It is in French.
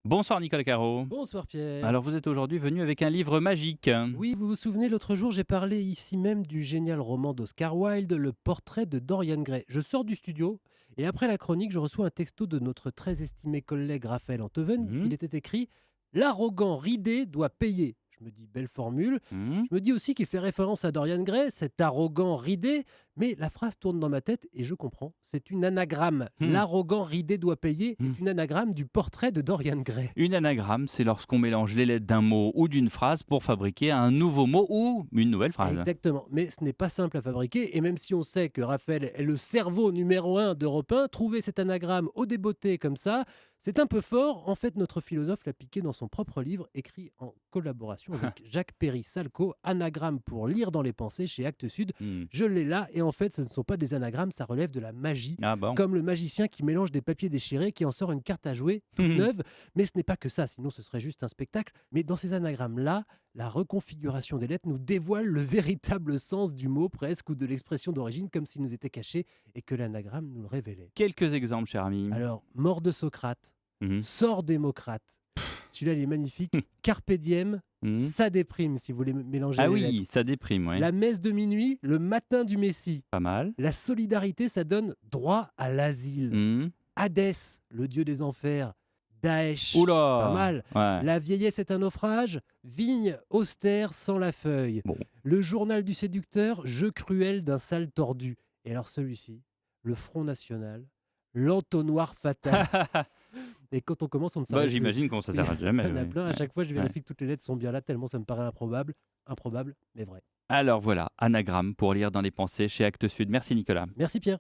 Bonsoir Nicolas Caro. Bonsoir Pierre. Alors vous êtes aujourd'hui venu avec un livre magique. Oui, vous vous souvenez, l'autre jour, j'ai parlé ici même du génial roman d'Oscar Wilde, Le portrait de Dorian Gray. Je sors du studio et après la chronique, je reçois un texto de notre très estimé collègue Raphaël Antoven. Mhm, Il était écrit: L'arrogant ridé doit payer. Je me dis, belle formule. mhm. Je me dis aussi qu'il fait référence à Dorian Gray, cet arrogant ridé, mais la phrase tourne dans ma tête et je comprends. C'est une anagramme. Hmm, L'arrogant ridé doit payer hmm. est une anagramme du portrait de Dorian Gray. Une anagramme, c'est lorsqu'on mélange les lettres d'un mot ou d'une phrase pour fabriquer un nouveau mot ou une nouvelle phrase. Exactement, mais ce n'est pas simple à fabriquer, et même si on sait que Raphaël est le cerveau numéro un d'Europe 1, trouver cet anagramme au débeauté comme ça, c'est un peu fort. En fait, notre philosophe l'a piqué dans son propre livre, écrit en collaboration avec Jacques Perry-Salco, Anagramme pour lire dans les pensées chez Actes Sud. Hmm. Je l'ai là, et en fait, ce ne sont pas des anagrammes, ça relève de la magie. Ah bon. Comme le magicien qui mélange des papiers déchirés, qui en sort une carte à jouer toute Mhm. neuve. Mais ce n'est pas que ça, sinon ce serait juste un spectacle. Mais dans ces anagrammes-là, la reconfiguration des lettres nous dévoile le véritable sens du mot presque ou de l'expression d'origine, comme s'il nous était caché et que l'anagramme nous le révélait. Quelques exemples, cher ami. Alors, mort de Socrate, Mhm, sort démocrate. Celui-là, il est magnifique. Carpe diem, mhm. ça déprime si vous voulez mélanger Ah les oui, lettres. ça déprime, ouais. La messe de minuit, le matin du Messie. Pas mal. La solidarité, ça donne droit à l'asile. Mhm. Hadès, le dieu des enfers. Daesh, pas Oula. mal. Ouais. La vieillesse est un naufrage. Vigne austère sans la feuille. Bon. Le journal du séducteur, jeu cruel d'un sale tordu. Et alors celui-ci, le Front National, l'entonnoir fatal. Et quand on commence, on ne Bah, s'arrête plus. j'imagine qu'on ne s'arrête jamais. Il y en a Ouais. plein. À Ouais. chaque fois, je Ouais. vérifie que toutes les lettres sont bien là, tellement ça me paraît improbable. Improbable, mais vrai. Alors voilà, anagramme pour lire dans les pensées chez Actes Sud. Merci Nicolas. Merci Pierre.